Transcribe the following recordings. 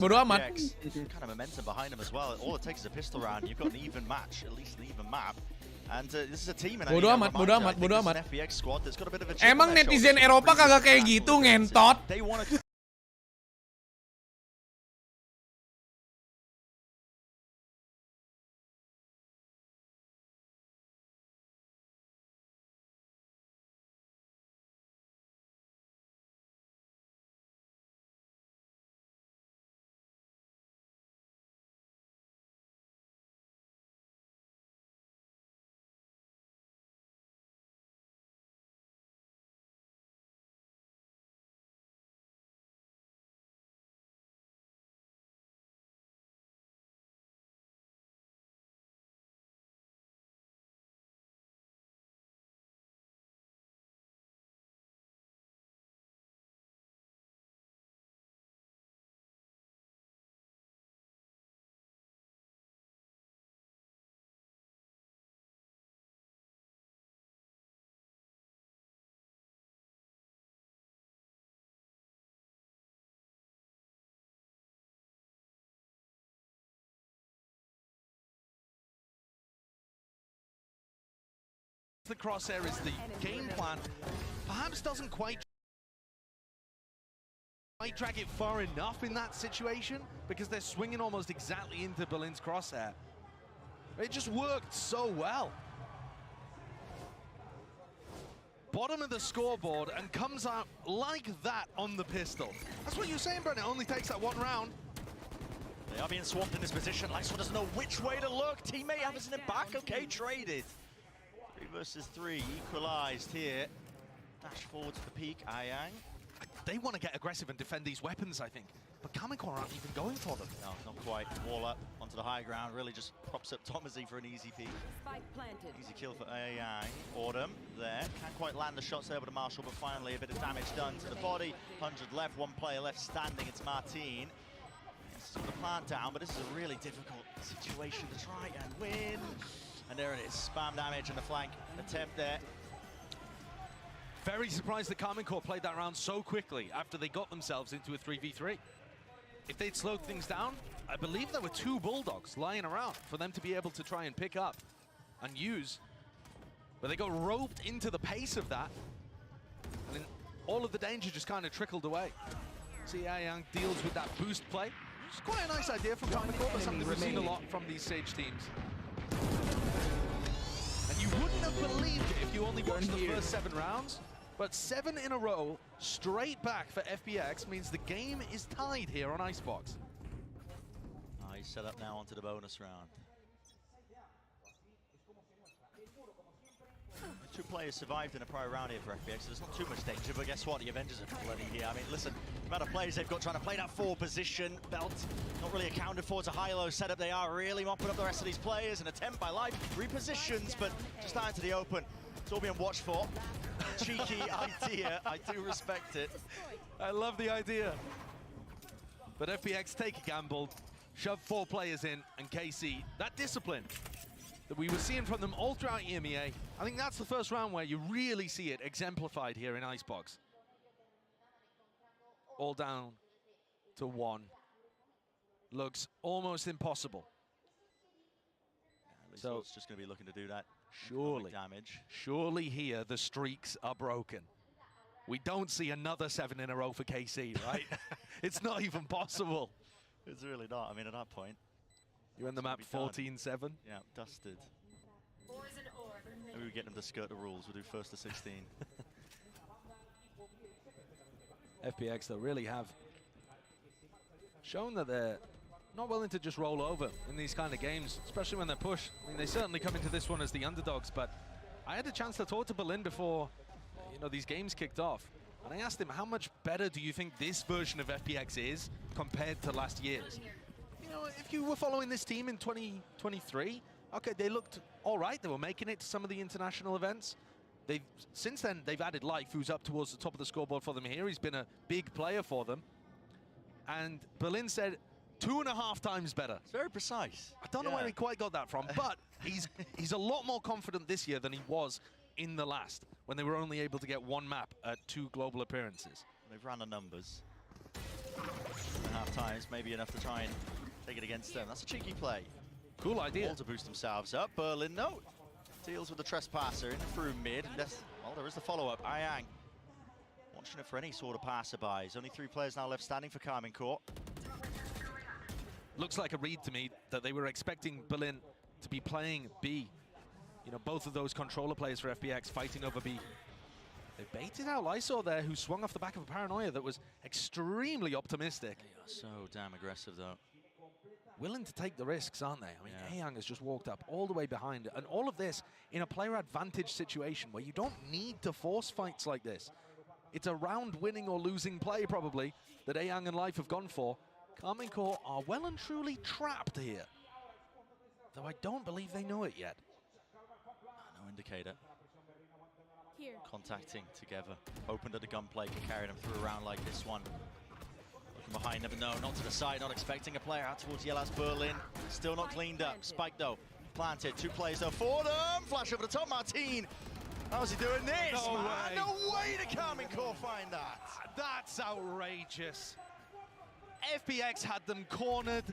Bodo amat. Kind of momentum behind him as well. All it takes is a pistol round. You've got an even match, at least an even map. And this is a team. Bodo amat, bodo amat, bodo amat. FPX squad that's got a bit of a Emang netizen Eropa kagak kayak gitu, ngentot. They want to the crosshair is the game plan. Perhaps doesn't quite drag it far enough in that situation because they're swinging almost exactly into Berlin's crosshair. It just worked so well. Bottom of the scoreboard and comes out like that on the pistol. That's what you're saying, Brent. It only takes that one round. They are being swamped in this position. Lifeswan doesn't know which way to look. Teammate hammers it back. Okay, traded. 3 versus 3, equalized here. Dash forward to the peak, Ayang. They want to get aggressive and defend these weapons, I think. But Kamikor aren't even going for them. No, not quite. Wall up onto the high ground. Really just props up Tomazy for an easy peek. Easy kill for Ayang. Autumn there. Can't quite land the shots there with a Marshall, but finally a bit of damage done to the body. 100 left, 1 player left standing. It's Martin. Yes, got the plant down, but this is a really difficult situation to try and win. And there it is, spam damage and the flank attempt there. Very surprised that Kamikor played that round so quickly after they got themselves into a 3v3. If they'd slowed things down, I believe there were 2 Bulldogs lying around for them to be able to try and pick up and use. But they got roped into the pace of that, and then all of the danger just kind of trickled away. See Ayang deals with that boost play. It's quite a nice idea from Kamikor, but something we've seen a lot from these Sage teams. You wouldn't have believed it if you only watched the first 7 rounds, but 7 in a row, straight back for FPX, means the game is tied here on Icebox. He's set up now onto the bonus round. 2 players survived in a prior round here for FPX, so there's not too much danger, but guess what? The Avengers are bloody here. I mean, listen, the amount of players they've got trying to play that 4 position, belt not really accounted for. It's a high-low setup. They are really mopping up the rest of these players. An attempt by Life, repositions, but just out into the open. It's all being watched for. Cheeky idea, I do respect it. I love the idea. But FPX take a gamble, shove 4 players in, and KC, that discipline that we were seeing from them all throughout EMEA. I think that's the first round where you really see it exemplified here in Icebox. All down to 1. Looks almost impossible. Yeah, so it's just going to be looking to do that. Surely, damage. Surely here the streaks are broken. We don't see another 7 in a row for KC, right? It's not even possible. It's really not. I mean, at that point. You end the map 14-7? Yeah, dusted. Maybe we get them to skirt the rules. We'll do first to 16. FPX, though, really have shown that they're not willing to just roll over in these kind of games, especially when they're pushed. I mean, they certainly come into this one as the underdogs, but I had a chance to talk to Berlin before, these games kicked off. And I asked him, how much better do you think this version of FPX is compared to last year's? If you were following this team in 2023, okay, they looked all right. They were making it to some of the international events. Since then, they've added Life, who's up towards the top of the scoreboard for them here. He's been a big player for them. And Berlin said 2.5 times better. It's very precise. I don't know where he quite got that from, but he's a lot more confident this year than he was in the last, when they were only able to get 1 map at 2 global appearances. They've run the numbers. 1.5 times, maybe enough to try and take it against them. That's a cheeky play. Cool idea. All to boost themselves up. Berlin, no. Deals with the trespasser in through mid. And well, there is the follow-up. Ayang watching it for any sort of passerbys. Only 3 players now left standing for Carmine Court. Looks like a read to me that they were expecting Berlin to be playing B. You know, both of those controller players for FPX fighting over B. They baited out Lysor there, who swung off the back of a paranoia that was extremely optimistic. They are so damn aggressive, though. Willing to take the risks, aren't they? I mean, Ayang has just walked up all the way behind, and all of this in a player advantage situation where you don't need to force fights like this. It's a round winning or losing play, probably, that Ayang and Life have gone for. Carmine Court are well and truly trapped here, though I don't believe they know it yet. No indicator. Here. Contacting together. Opened at the gunplay, can carry them through a round like this one. Looking behind them, no, not to the side, not expecting a player out towards Yelas Berlin. Still not cleaned up. Spike though, planted. 2 players though for them. Flash over the top, Martin. How's he doing this? No man? way. No way to Carmine Court find that. That's outrageous. FPX had them cornered,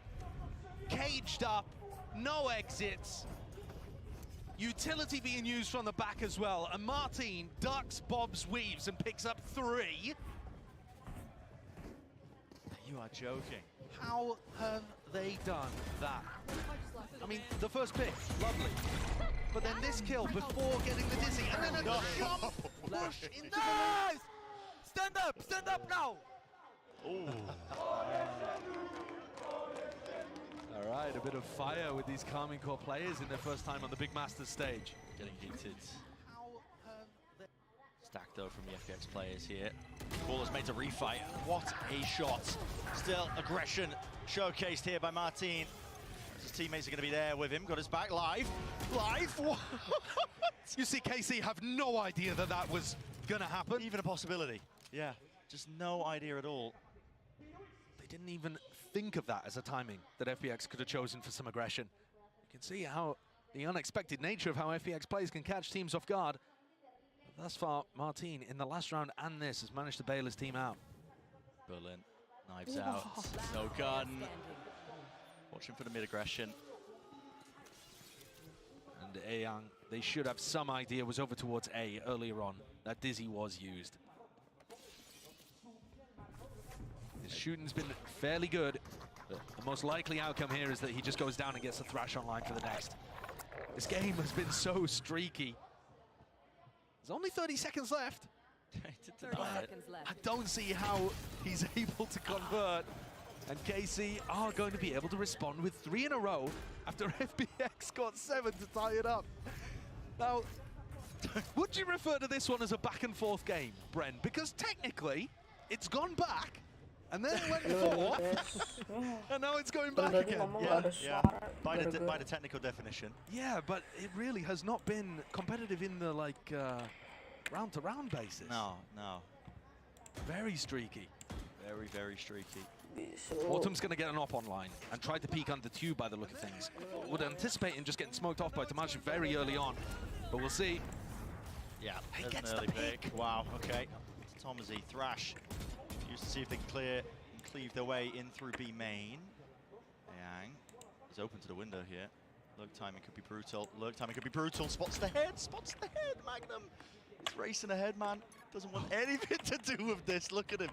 caged up, no exits. Utility being used from the back as well, and Martin ducks, bobs, weaves, and picks up 3. You are joking. How have they done that? I mean, the first pick, lovely. But then this kill before getting the dizzy, and then a jump push into the Nice! Stand up now! All right, a bit of fire with these Carmine Court players in their first time on the Big Masters stage. Getting heated. Stack though from the FPX players here. Ball is made to refight. What a shot. Still aggression showcased here by Martin. His teammates are going to be there with him. Got his back live. Live? What? You see, KC have no idea that that was going to happen. Even a possibility. Yeah, just no idea at all. They didn't even think of that as a timing that FPX could have chosen for some aggression. You can see how the unexpected nature of how FPX plays can catch teams off guard. But thus far, Martin, in the last round and this, has managed to bail his team out. Berlin, knives out, no gun. Watching for the mid-aggression. And Ayang, they should have some idea, was over towards A earlier on. That dizzy was used. His shooting's been fairly good. The most likely outcome here is that he just goes down and gets a thrash online for the next. This game has been so streaky. There's only 30 seconds left. 30 seconds left. I don't see how he's able to convert. And KC are going to be able to respond with 3 in a row after FPX got 7 to tie it up. Now, would you refer to this one as a back and forth game, Bren? Because technically, it's gone back, and then it went forth, and now it's going back again. Yeah. By the technical definition. Yeah, but it really has not been competitive in the round-to-round basis. No. Very streaky. Very, very streaky. Autumn's going to get an op online and try to peek under tube by the look of things. Would anticipate him just getting smoked off by Tamashi very early on, but we'll see. Yeah, He there's gets an the early pick. pick. Wow, okay. Tomazi, Thrash. Used to see if they can cleave their way in through B main. Yang is open to the window here. Lurk timing could be brutal. Lurk timing could be brutal. Spots the head, Magnum. He's racing ahead, man. Doesn't want anything to do with this. Look at him.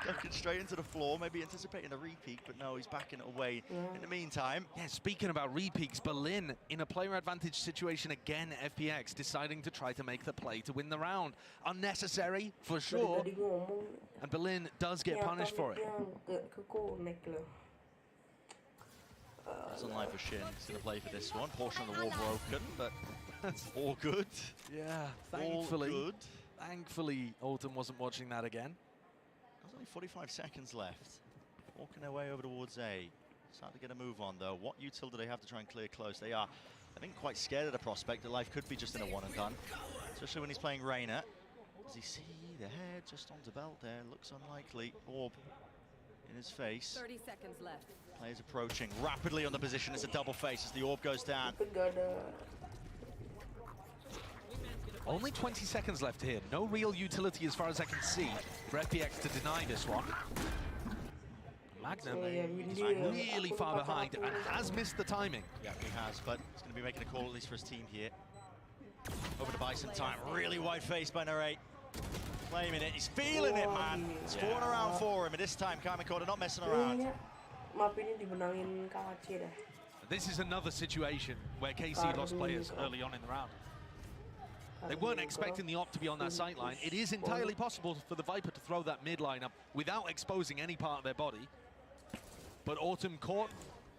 Ducking straight into the floor, maybe anticipating a repeat, but no, he's backing it away. In the meantime, Yeah, speaking about repeats, Berlin in a player advantage situation again, FPX deciding to try to make the play to win the round. Unnecessary, for sure, and Berlin does get punished for it. that's on life for Shin. He's going to play for this one. Portion of the wall broken, but that's all good. Yeah, All good. Thankfully, Autumn wasn't watching that again. There's only 45 seconds left. Walking their way over towards A. Starting to get a move on, though. What util do they have to try and clear close? They are, I think, quite scared of the prospect that life could be just in a one and done. Especially when he's playing Reyna. Does he see the head just onto belt there? Looks unlikely. Orb in his face. 30 seconds left. Players approaching rapidly on the position. It's a double face as the orb goes down. Only 20 seconds left here. No real utility as far as I can see for FPX to deny this one. Magnum is really far behind and has missed the timing. Yeah, he has, but he's going to be making a call at least for his team here. Over to buy some time. Really wide face by Narrate. Claiming it. He's feeling it, man. It's falling around for him, and this time Kamikoda not messing around. This is another situation where KC lost players early on in the round. They weren't expecting the op to be on that sight line. It is entirely possible for the Viper to throw that mid line up without exposing any part of their body. But Autumn caught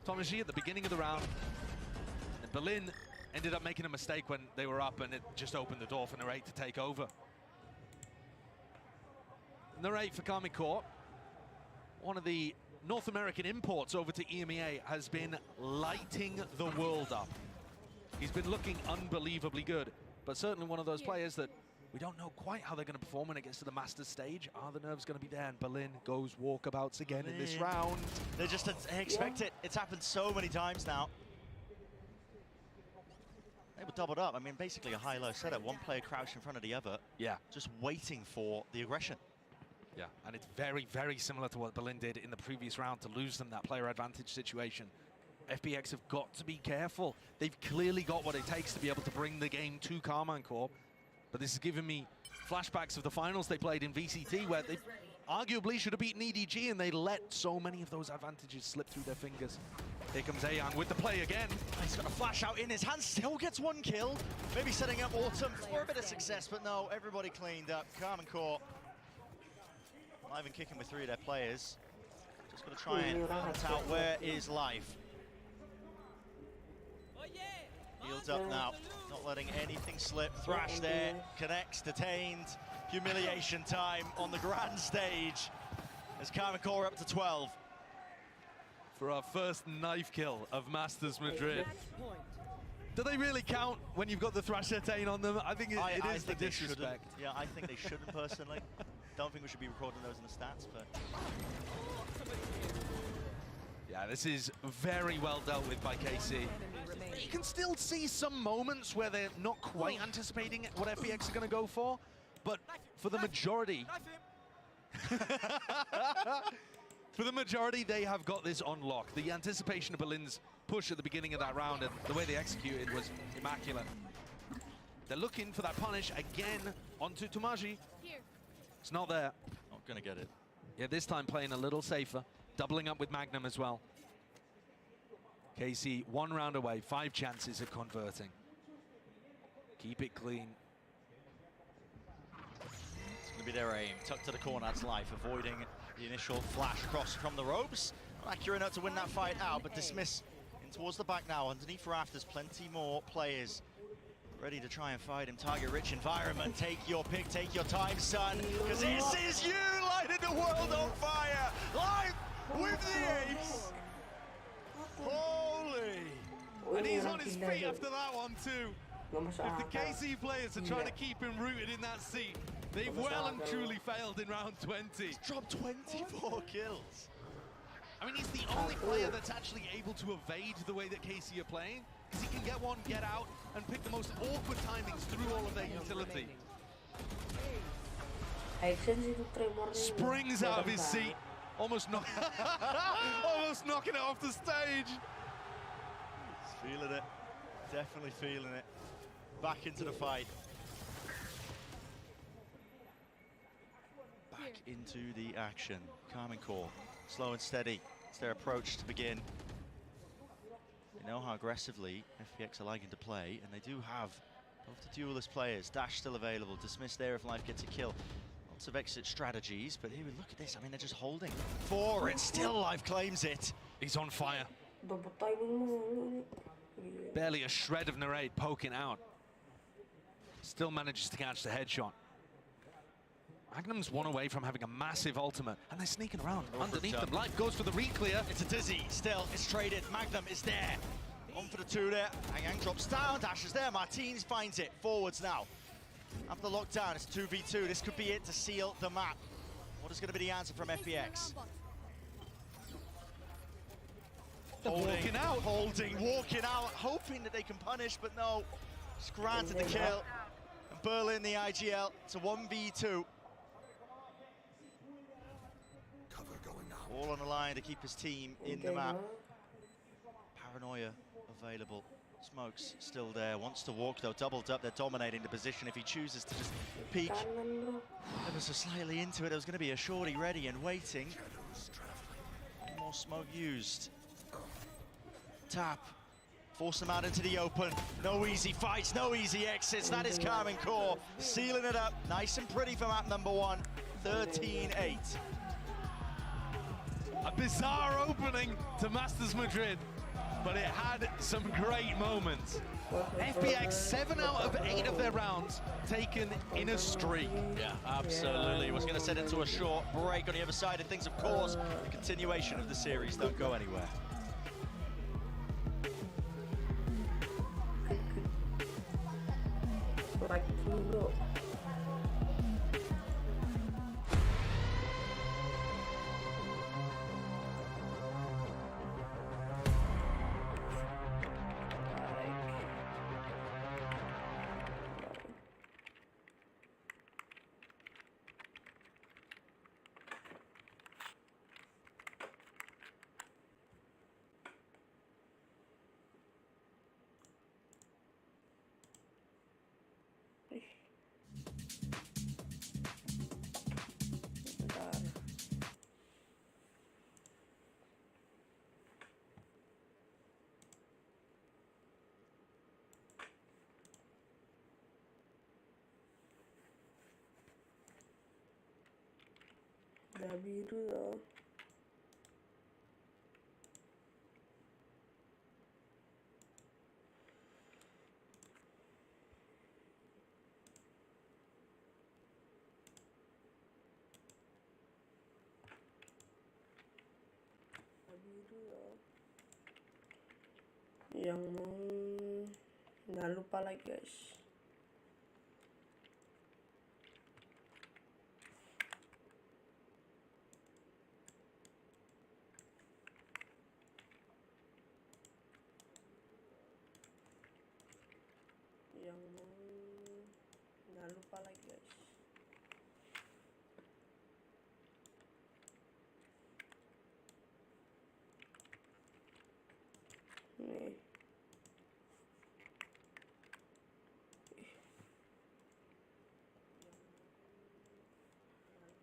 Tomaji at the beginning of the round. And Berlin ended up making a mistake when they were up, and it just opened the door for Narrate to take over. Narrate for Kamikoda, one of the North American imports over to EMEA, has been lighting the world up. He's been looking unbelievably good. But certainly one of those players that we don't know quite how they're going to perform when it gets to the Masters stage. Are the nerves going to be there? And Berlin goes walkabouts again in this round. They just expect it. It's happened so many times now. They were doubled up. I mean, basically a high-low setup. One player crouched in front of the other. Yeah. Just waiting for the aggression. Yeah, and it's very, very similar to what Berlin did in the previous round to lose them that player advantage situation. FPX have got to be careful. They've clearly got what it takes to be able to bring the game to Carmine Corp. But this has given me flashbacks of the finals they played in VCT, where they arguably should have beaten EDG, and they let so many of those advantages slip through their fingers. Here comes Ayan with the play again. He's got a flash out in his hand, still gets one kill. Maybe setting up Autumn for a bit of success, but no, everybody cleaned up. Carmine Corp not even kicking with 3 of their players. Just going to try and hunt out where is life. Yields up now, not letting anything slip. Thrash there, connects, detained. Humiliation time on the grand stage as Kamikoda up to 12. For our first knife kill of Masters Madrid. Do they really count when you've got the Thrash Detain on them? I think it is the disrespect. Yeah, I think they shouldn't personally. Don't think we should be recording those in the stats, but... Yeah, this is very well dealt with by KC. You can still see some moments where they're not quite anticipating what FPX are going to go for, but for the majority... For the majority, they have got this on lock. The anticipation of Berlin's push at the beginning of that round and the way they executed was immaculate. They're looking for that punish again onto Tomaji. It's not there. Not going to get it. Yeah, this time playing a little safer. Doubling up with Magnum as well. KC 1 round away, 5 chances of converting. Keep it clean. It's going to be their aim. Tucked to the corner, that's life. Avoiding the initial flash across from the ropes. Not accurate enough to win that fight out, but dismiss in towards the back now. Underneath rafters, plenty more players ready to try and fight him. Target-rich environment. Take your pick, take your time, son, because this is you lighting the world on fire. Live with the apes. Holy! And he's on his feet after that one too. If the KC players are trying to keep him rooted in that seat, they've well and truly failed in round 20. He's dropped 24 kills. I mean, he's the only player that's actually able to evade the way that KC are playing, because he can get one, get out, and pick the most awkward timings through all of their utility. Springs out of his seat, almost knocking it off the stage. He's feeling it, definitely feeling it. Back into the fight. Back into the action. Carmine Corp, slow and steady. It's their approach to begin. They know how aggressively FPX are liking to play, and they do have both the duelist players. Dash still available. Dismiss there if Life gets a kill. Lots of exit strategies, but here we look at this. I mean, they're just holding for it. Still Life claims it. He's on fire. Barely a shred of Narrate poking out. Still manages to catch the headshot. Magnum's one away from having a massive ultimate, and they're sneaking around underneath them. Life goes for the re-clear. It's a dizzy, still, it's traded. Magnum is there. On for the 2 there. Yang drops down, Dash is there. Martins finds it. Forwards now. After the lockdown, it's 2v2. This could be it to seal the map. What is going to be the answer from FPX? Walking out. Holding, walking out, hoping that they can punish, but no. Just granted the kill. And Berlin, the IGL, it's a 1v2. all on the line to keep his team in the map. Paranoia available. Smokes still there, wants to walk though, doubled up, they're dominating the position. If he chooses to just peek ever so slightly into it, there was going to be a shorty ready and waiting. More smoke used. Tap, force them out into the open. No easy fights, no easy exits. That is Carmen Core sealing it up. Nice and pretty for map number 1, 13-8. A bizarre opening to Masters Madrid, but it had some great moments. FPX, 7 out of 8 of their rounds taken in a streak. Yeah, absolutely. It was going to set into a short break on the other side of things, of course. The continuation of the series don't go anywhere. Udah biru loh. Udah biru loh. Yang mau nggak lupa like guys. Yang mau nggak lupa like guys. Nih.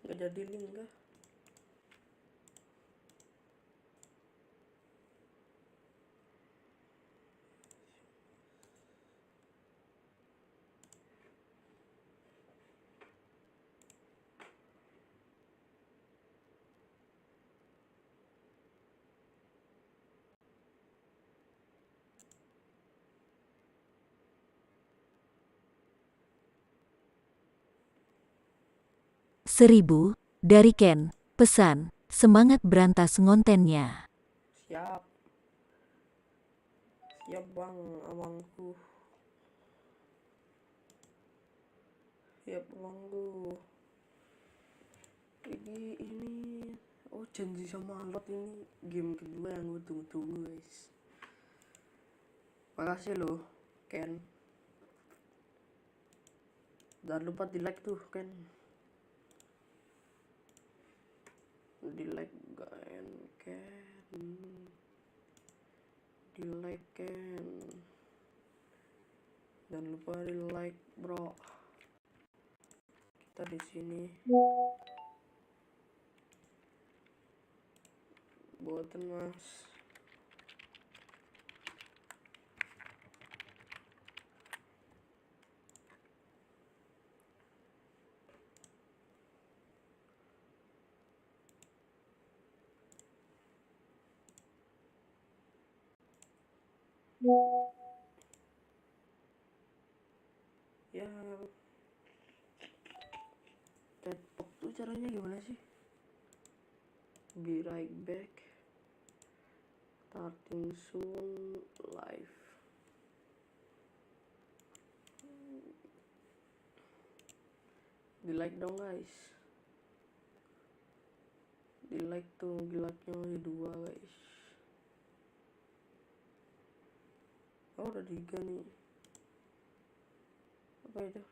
Nggak jadi link kah? Seribu dari Ken. Pesan, semangat berantas ngontennya. Siap. Siap bang, abangku. Siap abangku. Ini oh janji sama Lot, ini game kedua yang gue tunggu-tunggu guys. Makasih loh Ken. Jangan lupa di like tuh Ken. Di like Ken. Di like Ken. Jangan lupa di like bro. Kita di sini buatan mas. Ya, Deadpool tuh caranya gimana sih? Be right back. Starting soon live. Di like dong guys. Di like tuh, di like-nya di 2 guys. Oh udah 3 nih. Apa itu?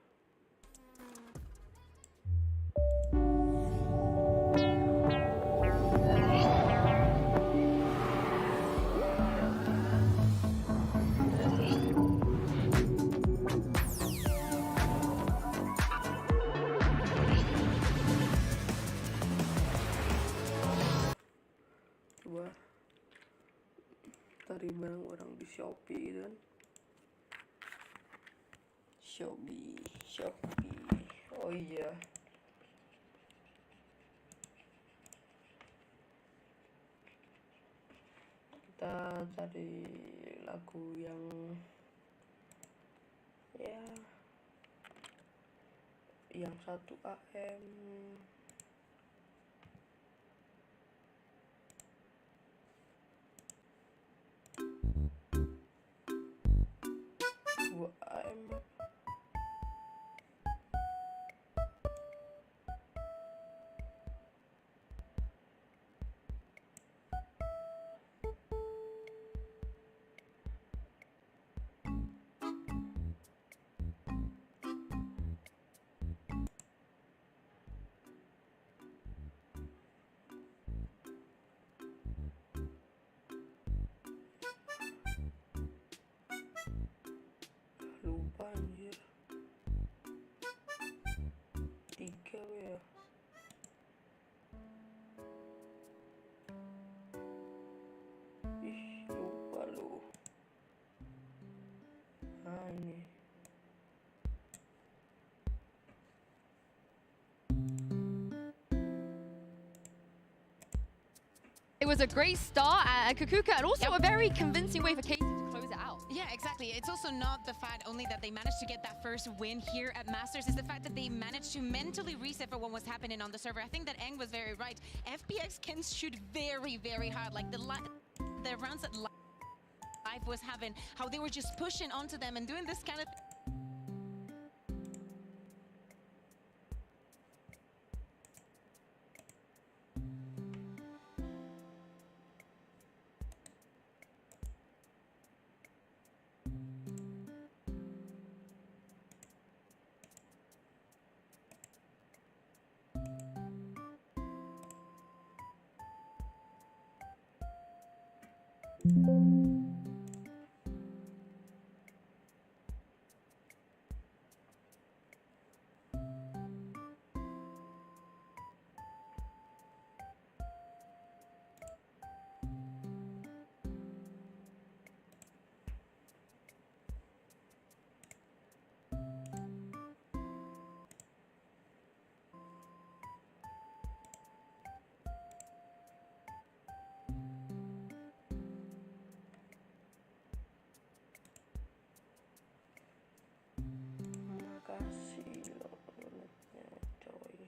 daftarin barang orang di Shopee gitu kan. Shopee. Oh iya. Kita cari lagu yang ya yang 1 AM. Dua AM. Lupa anjir. 3 ya. Ih, lupa lu. Nah, ini. It was a great start at Kukuka and also a very convincing way for Katie to close it out. Yeah, exactly. It's also not the fact only that they managed to get that first win here at Masters, it's the fact that they managed to mentally reset for what was happening on the server. I think that Eng was very right. FPX can shoot very, very hard. Like the rounds that Live was having, how they were just pushing onto them and doing this kind of... Makasih lo menitnya coy.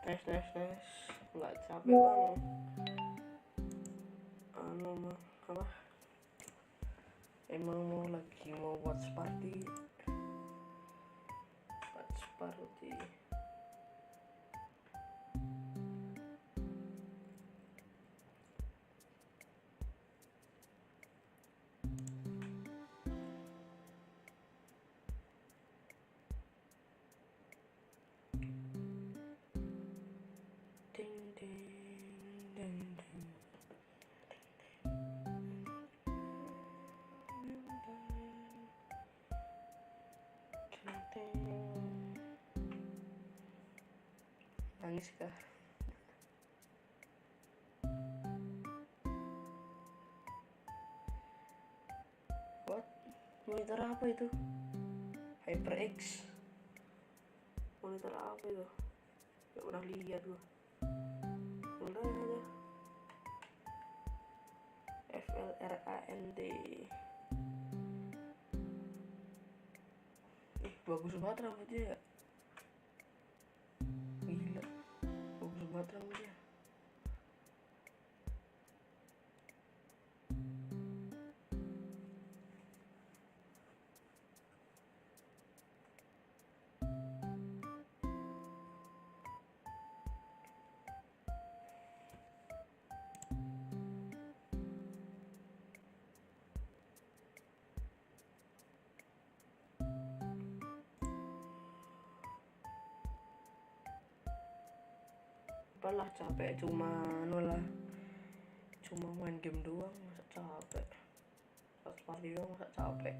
Nggak capek bang. Mah apa? Emang lagi mau Watchparty. Nangis kah? What? Monitor apa itu? HyperX. Monitor apa itu? Gak pernah lihat gua. Udah aja. FLRAND. Bagus banget rambutnya ya. Gila. Bagus banget rambutnya. Apalah capek cuma main game doang masa capek. Watchparty doang masa capek.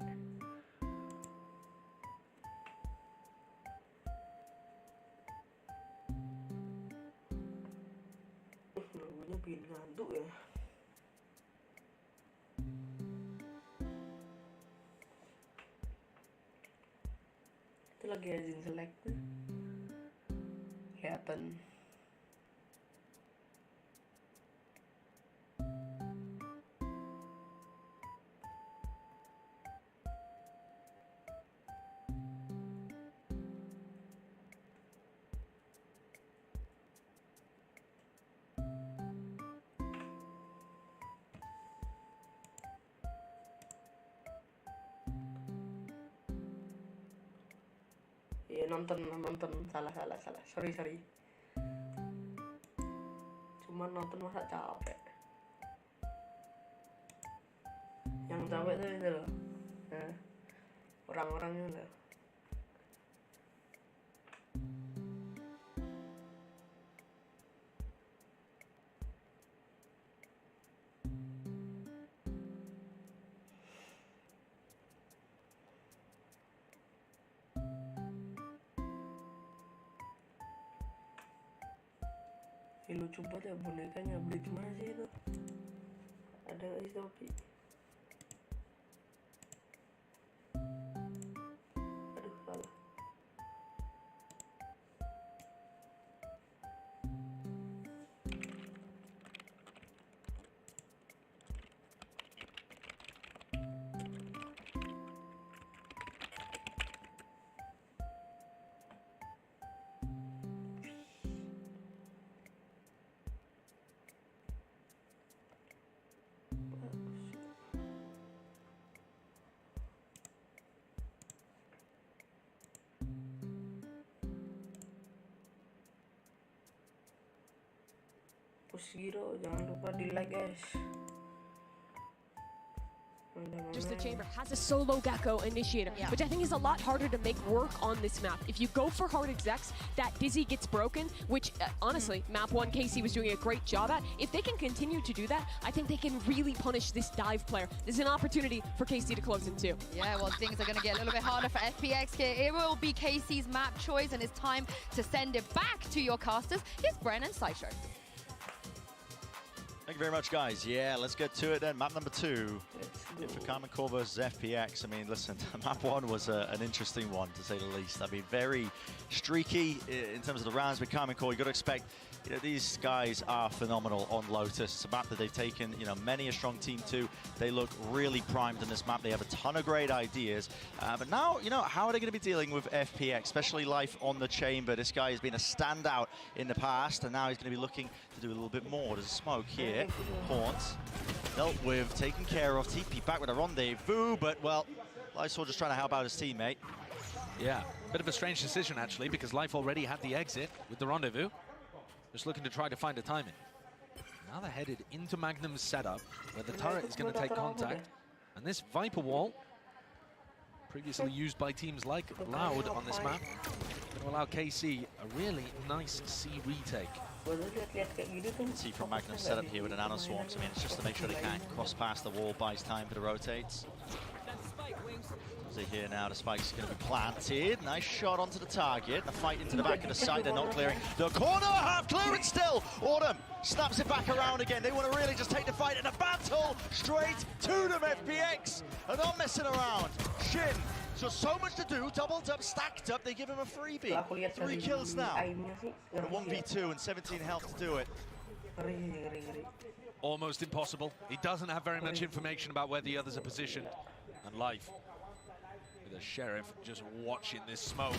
Lagunya bikin ngantuk ya. Itu lagi azin select tuh. Kelihatan. Iya nonton salah sorry cuman nonton masa capek. Yang capek tuh itu loh, orang-orangnya loh. Lucu banget ya bonekanya, beli di mana sih itu? Ada nggak di Shopee? Aduh salah. Pushiro, jangan lupa di like guys. Just the chamber has a solo Gecko initiator, which I think is a lot harder to make work on this map. If you go for hard execs, that Dizzy gets broken, which honestly, map 1 KC was doing a great job at. If they can continue to do that, I think they can really punish this dive player. This is an opportunity for KC to close in too. Yeah, well, things are going to get a little bit harder for FPX here. It will be KC's map choice, and it's time to send it back to your casters. Here's Bren and Sideshow. Thank you very much, guys. Yeah, let's get to it then. Map number 2 for Karmine Corp versus FPX. I mean, listen, map 1 was an interesting one, to say the least. I mean, very streaky in terms of the rounds with Karmine Corp. You got to expect, you know, these guys are phenomenal on Lotus. It's a map that they've taken, you know, many a strong team to. They look really primed in this map. They have a ton of great ideas. But now, you know, how are they going to be dealing with FPX, especially Life on the Chamber? This guy has been a standout in the past, and now he's going to be looking to do a little bit more. There's a smoke here. Haunts dealt with, taken care of. TP back with a rendezvous, but, well, Lysol just trying to help out his teammate. Yeah, bit of a strange decision, actually, because Life already had the exit with the rendezvous. Just looking to try to find a timing. Now they're headed into Magnum's setup, where the turret is going to take contact. And this Viper wall, previously used by teams like Loud on this map, going to allow KC a really nice C retake. See from Magnum's setup here with an Nano Swarms. I mean, it's just to make sure they can't cross past the wall, buys time for the rotates. As they hear now, the spike's going to be planted. Nice shot onto the target. The fight into the back of the side. They're not clearing the corner. Half clearance still. Autumn snaps it back around again. They want to really just take the fight in a battle straight to them, FPX. And not messing around. Shin. So much to do, doubled up, stacked up, they give him a freebie. 3 kills now. A 1v2 and 17 health to do it. Almost impossible. He doesn't have very much information about where the others are positioned. And Life, with a Sheriff just watching this smoke.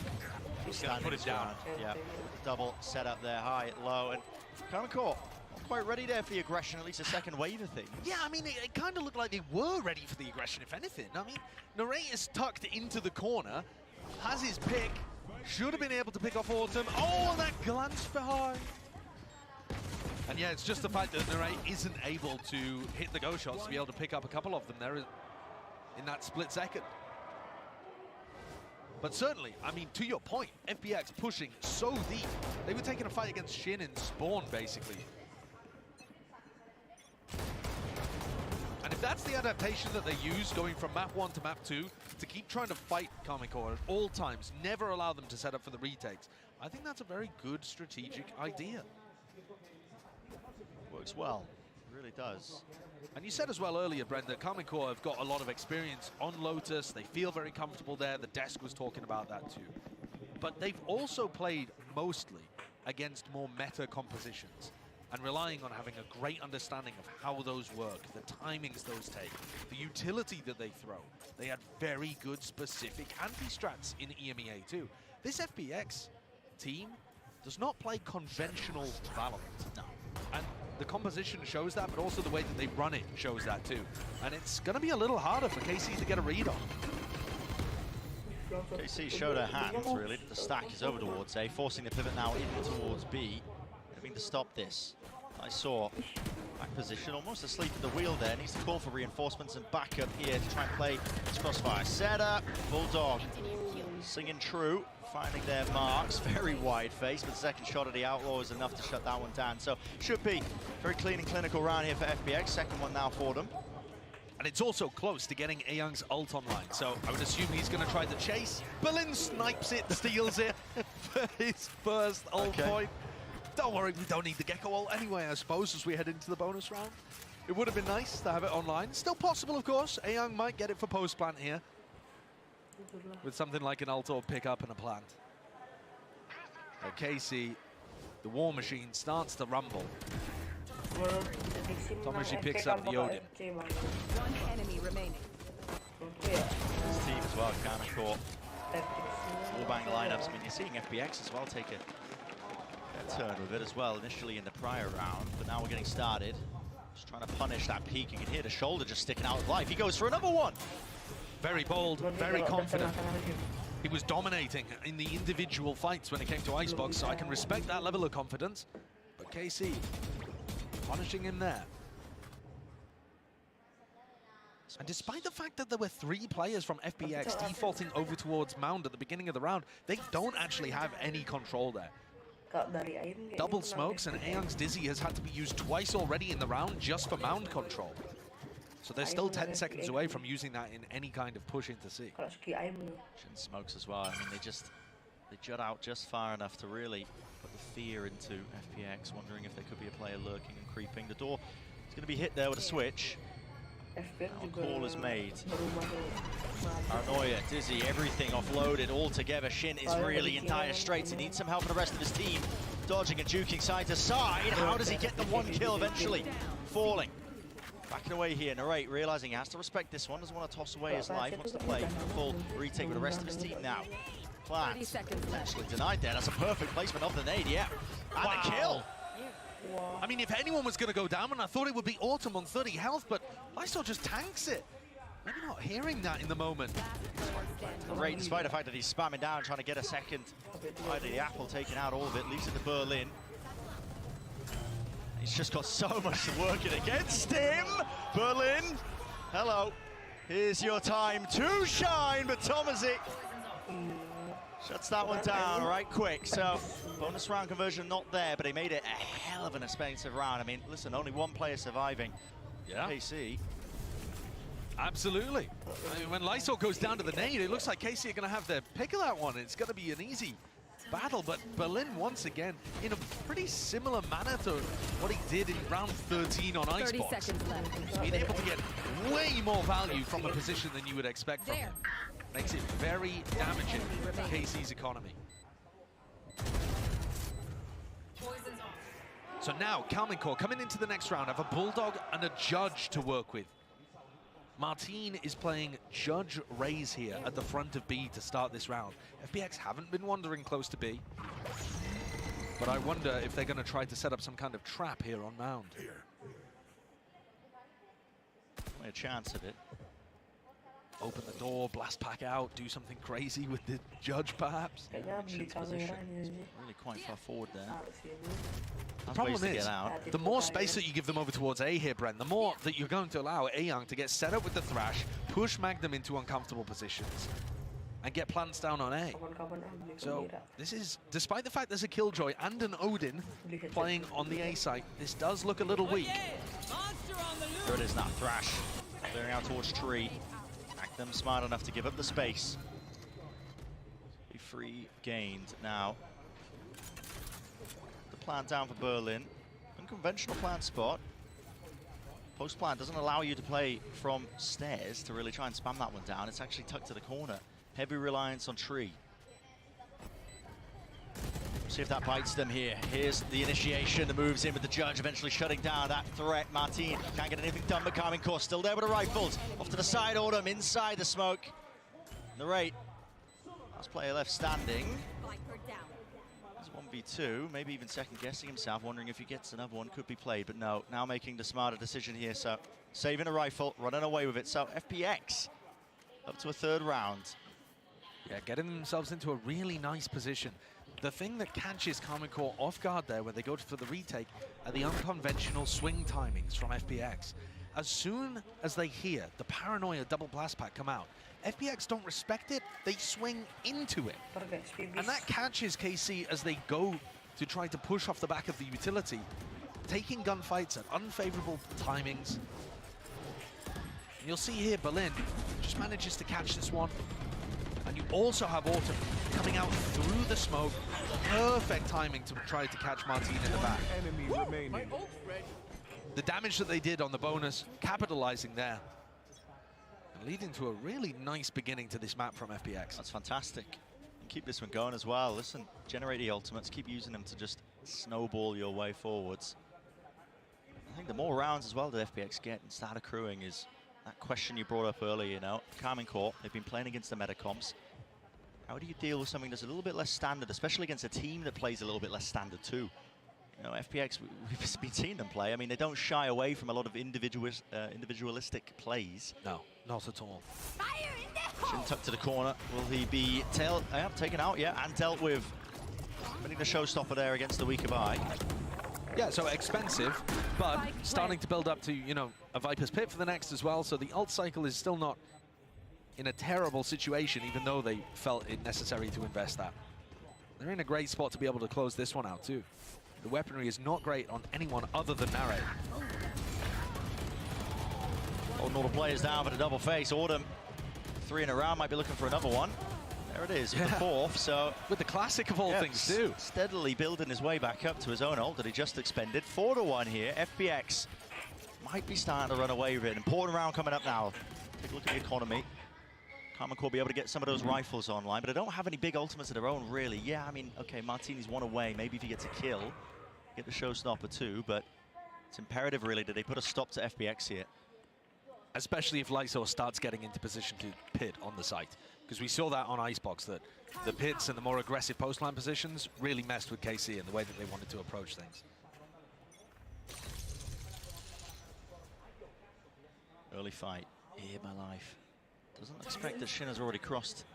He's going to put it down. Yeah, double set up there, high, low, and Karmine Corp not quite ready there for the aggression, at least a second wave of things. Yeah, I mean, it kind of looked like they were ready for the aggression, if anything. I mean, Narrate is tucked into the corner, has his pick, should have been able to pick off Autumn. Oh, and that glance behind. And yeah, it's just the fact that Narrate isn't able to hit the go shots to be able to pick up a couple of them there in that split second. But certainly, I mean, to your point, FPX pushing so deep. They were taking a fight against Shin in Spawn, basically. And if that's the adaptation that they use, going from map 1 to map 2, to keep trying to fight Karmine Corp at all times, never allow them to set up for the retakes, I think that's a very good strategic idea. Works well, really does. And you said as well earlier, Brent, that Karmine Corp have got a lot of experience on Lotus. They feel very comfortable there. The desk was talking about that too. But they've also played mostly against more meta compositions and relying on having a great understanding of how those work, the timings those take, the utility that they throw. They had very good specific anti-strats in EMEA too. This FPX team does not play conventional Valorant. No. And the composition shows that, but also the way that they run it shows that too. And it's going to be a little harder for KC to get a read on. KC showed her hands, really. The stack is over towards A, forcing the pivot now in towards B. Having to stop this. I saw back position, almost asleep at the wheel there. Needs to call for reinforcements and backup here to try and play this crossfire. Setup, Bulldog singing true, finding their marks. Very wide face, but the second shot of the Outlaw is enough to shut that one down. So should be very clean and clinical round here for FPX. Second one now for them. And it's also close to getting Ayoung's ult online, so I would assume he's going to try the chase. Berlin snipes it, steals it for his first ult point. Don't worry, we don't need the Gecko ult anyway, I suppose, as we head into the bonus round. It would have been nice to have it online. Still possible, of course. Ayoung might get it for post-plant here, with something like an ult or pick-up and a plant. But KC, the war machine, starts to rumble. Tomoshi picks up the Odin. One enemy remaining. This team as well, Karmine Corp. Wallbang lineups. I mean, you're seeing FPX as well take a turn with it as well, initially in the prior round, but now we're getting started. Just trying to punish that peak. You can hear the shoulder just sticking out of life. He goes for another one. Very bold, very confident. He was dominating in the individual fights when it came to Icebox, so I can respect that level of confidence. But KC, punishing him there. And despite the fact that there were 3 players from FPX defaulting over towards Mound at the beginning of the round, they don't actually have any control there. Double smokes, and Ayoung's Dizzy has had to be used twice already in the round just for Mound control. So they're still 10 seconds away from using that in any kind of push into C. Shin smokes as well. I mean, they jut out just far enough to really put the fear into FPX, wondering if there could be a player lurking and creeping. The door going to be hit there with a switch. FPX Now a juga call is made. baru masuk. Paranoia, Dizzy, everything offloaded all together. Shin is really in dire straits. He needs some help from the rest of his team. Dodging and juking side to side. How does he get the one kill eventually? Falling. Backing away here, Narrate realizing he has to respect this one. Doesn't want to toss away his life. Wants to play a full retake with the rest of his team now. Plans actually denied there. That's a perfect placement of the nade, yeah. And a kill. I mean, if anyone was going to go down, and I thought it would be Autumn on 30 health, but Lysol just tanks it. Maybe not hearing that in the moment. Narrate, despite the fact that he's spamming down, trying to get a second bite of the apple, taking out all of it, leaves it to Berlin. He's just got so much working against him. Berlin, hello. Here's your time to shine, but Tomasi shuts that one down right quick. So bonus round conversion not there, but he made it a hell of an expensive round. I mean, listen, only one player surviving. Yeah. KC. Absolutely. I mean, when Lysol goes down to the nade, it looks like KC are going to have their pick of that one. It's going to be an easy battle, but Berlin once again in a pretty similar manner to what he did in round 13 on 30 Icebox. seconds left. Being able to get way more value from a position than you would expect from him. Makes it very damaging to KC's economy. So now, Karmine Corp coming into the next round have a Bulldog and a Judge to work with. Martine is playing Judge Raze here at the front of B to start this round. FPX haven't been wandering close to B, but I wonder if they're going to try to set up some kind of trap here on Mound. Only a chance of it. Open the door, blast pack out, do something crazy with the Judge perhaps. Kayaknya beli kameranya sih. Really quite far forward there. The problem to is, get out. the more space that you give them over towards A here, Bren, the more that you're going to allow A-Young to get set up with the Thrash, push Magnum into uncomfortable positions, and get plants down on A. So this is, despite the fact there's a Killjoy and an Odin playing on the A site, this does look a little weak. There it is now, Thrash clearing out towards Tree. Magnum smart enough to give up the space. Be free gained now. The plant down for Berlin. Unconventional plant spot. Post plant doesn't allow you to play from stairs to really try and spam that one down. It's actually tucked to the corner. Heavy reliance on Tree. See if that bites them here. Here's the initiation, the moves in with the Judge, eventually shutting down that threat. Martine can't get anything done, but Karmine Corp still there with the rifles. Off to the side, Autumn inside the smoke. Narrate, last player left standing. It's 1v2, maybe even second guessing himself, wondering if he gets another one, could be played, but no, now making the smarter decision here. So saving a rifle, running away with it. So FPX up to a third round. Yeah, getting themselves into a really nice position. The thing that catches Karmine Corp off guard there when they go for the retake are the unconventional swing timings from FPX. As soon as they hear the Paranoia double blast pack come out, FPX don't respect it, they swing into it. And that catches KC as they go to try to push off the back of the utility, taking gunfights at unfavorable timings. And you'll see here Berlin just manages to catch this one. And you also have Autumn coming out through the smoke. Perfect timing to try to catch Martine in the back. The damage that they did on the bonus, capitalizing there. And leading to a really nice beginning to this map from FPX. That's fantastic. And keep this one going as well. Listen, generate the ultimates, keep using them to just snowball your way forwards. I think the more rounds as well that FPX get and start accruing is that question you brought up earlier, you know, Karmine Corp, they've been playing against the Metacomps. How do you deal with something that's a little bit less standard, especially against a team that plays a little bit less standard too? You know, FPX, we've been seeing them play. I mean, they don't shy away from a lot of individualistic plays. No, not at all. Shin tucked to the corner. Will he be taken out? Yeah, and dealt with. Winning the showstopper there against the weaker eye. Yeah, so expensive, but starting to build up to, you know, a Viper's Pit for the next as well, so the ult cycle is still not in a terrible situation, even though they felt it necessary to invest that. They're in a great spot to be able to close this one out, too. The weaponry is not great on anyone other than Narrate. Holding all the players down for the double face. Autumn, 3 in a round, might be looking for another one. There it is, the 4th, so... With the classic of all things, too. Steadily building his way back up to his own ult that he just expended. 4-1 here, FPX might be starting to run away with it. An important round coming up now. Take a look at the economy. Karmine Corp be able to get some of those rifles online, but they don't have any big ultimates of their own, really. Yeah, I mean, okay, Martini's one away. Maybe if he gets a kill, get the showstopper too, but it's imperative, really, that they put a stop to FPX here. Especially if Lysor starts getting into position to pit on the site. Because we saw that on Icebox, that the pits and the more aggressive post-line positions really messed with KC in the way that they wanted to approach things. Early fight. Here, my life. Doesn't expect that Shin has already crossed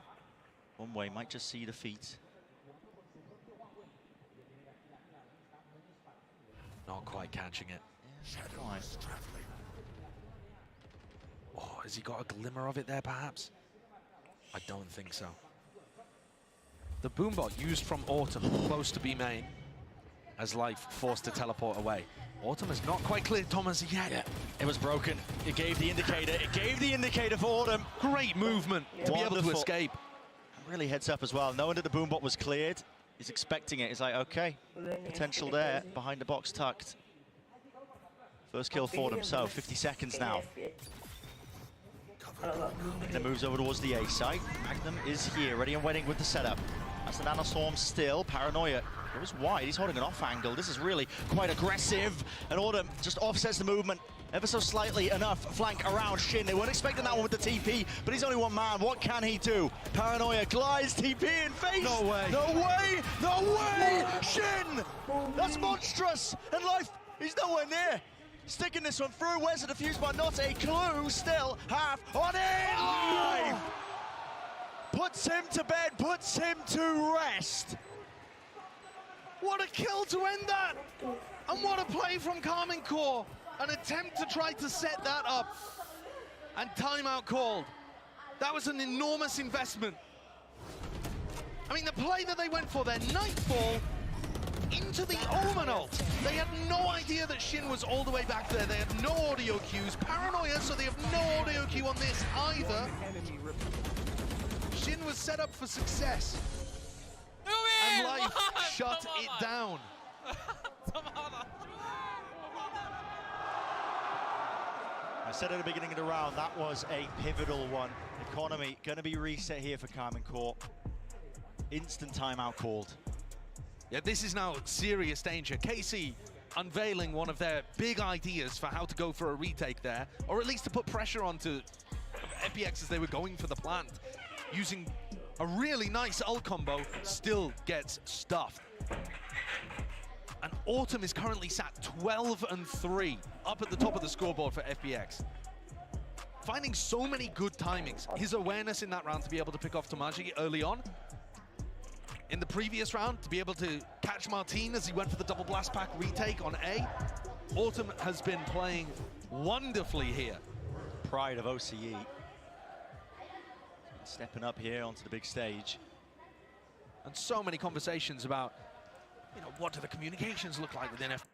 one way. Might just see the feet. Not quite catching it. Yeah, quite. Oh, has he got a glimmer of it there, perhaps? I don't think so. The boombot used from Autumn close to B main as Life forced to teleport away. Autumn has not quite cleared Thomas yet. Yeah, it was broken. It gave the indicator. It gave the indicator for Autumn. Great movement to be able to escape. Really heads up as well. Knowing that the boombot was cleared, he's expecting it. He's like, okay, potential there. Behind the box tucked. First kill for them, so 50 seconds now. Then moves over towards the A site. Magnum is here, ready and waiting with the setup. That's the Nanostorm still. Paranoia goes wide. He's holding an off angle. This is really quite aggressive. And Autumn just offsets the movement ever so slightly enough. Flank around Shin. They weren't expecting that one with the TP, but he's only one man. What can he do? Paranoia glides TP in face. No way. No way. No way. Shin. That's monstrous. And Life, he's nowhere near. Sticking this one through. Where's the defuse, but not a clue. Still half on it. Life puts him to bed, puts him to rest. What a kill to end that! And what a play from Karmine Corp. An attempt to try to set that up. And timeout called. That was an enormous investment. I mean, the play that they went for there, Nightfall into the Omen ult. They had no idea that Shin was all the way back there. They had no audio cues. Paranoia, so they have no audio cue on this either. Shin was set up for success. And Life shut it down. I said at the beginning of the round, that was a pivotal one. Economy gonna be reset here for Karmine Corp. Instant timeout called. Yeah, this is now serious danger. KC unveiling one of their big ideas for how to go for a retake there, or at least to put pressure onto FPX as they were going for the plant. Using a really nice ult combo, still gets stuffed. And Autumn is currently sat 12-3, up at the top of the scoreboard for FPX. Finding so many good timings. His awareness in that round to be able to pick off Tamaji early on. In the previous round, to be able to catch Martin as he went for the double blast pack retake on A. Autumn has been playing wonderfully here. Pride of OCE. Stepping up here onto the big stage. And so many conversations about, you know, what do the communications look like within FPX?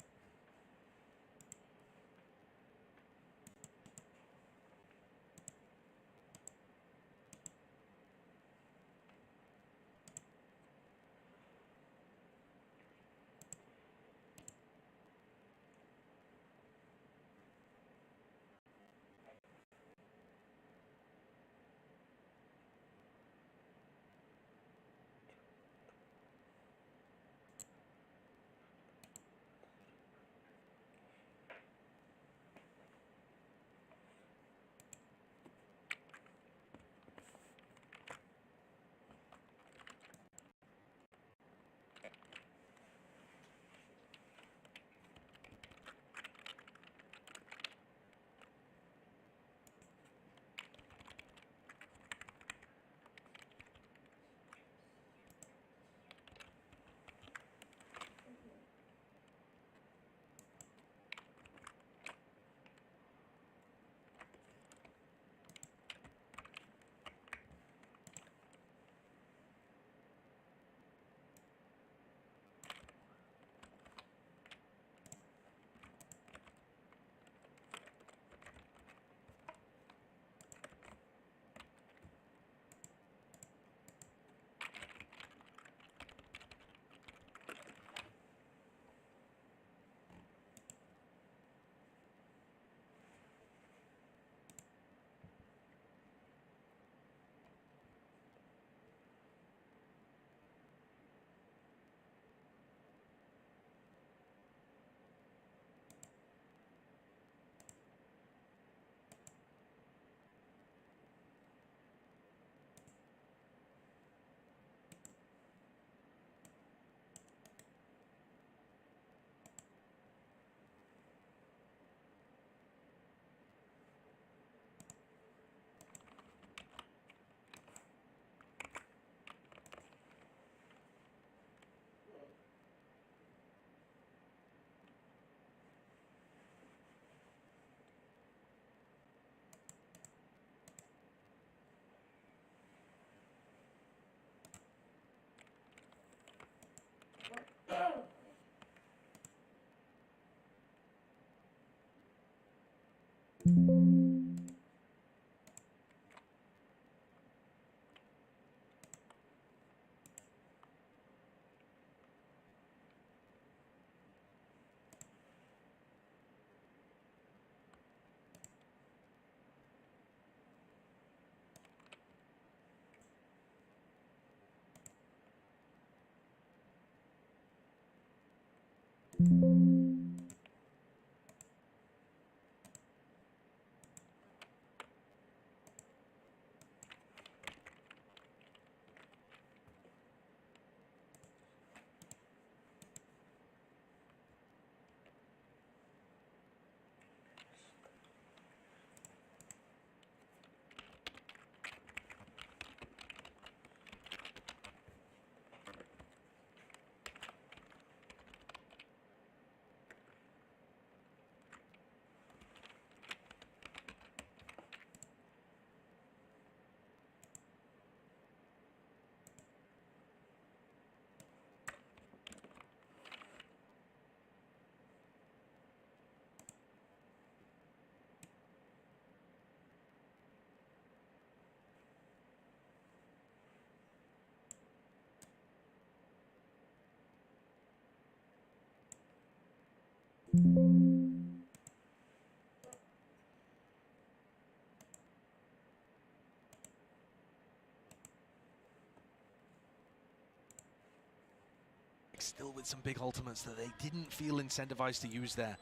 Still with some big ultimates that they didn't feel incentivized to use there.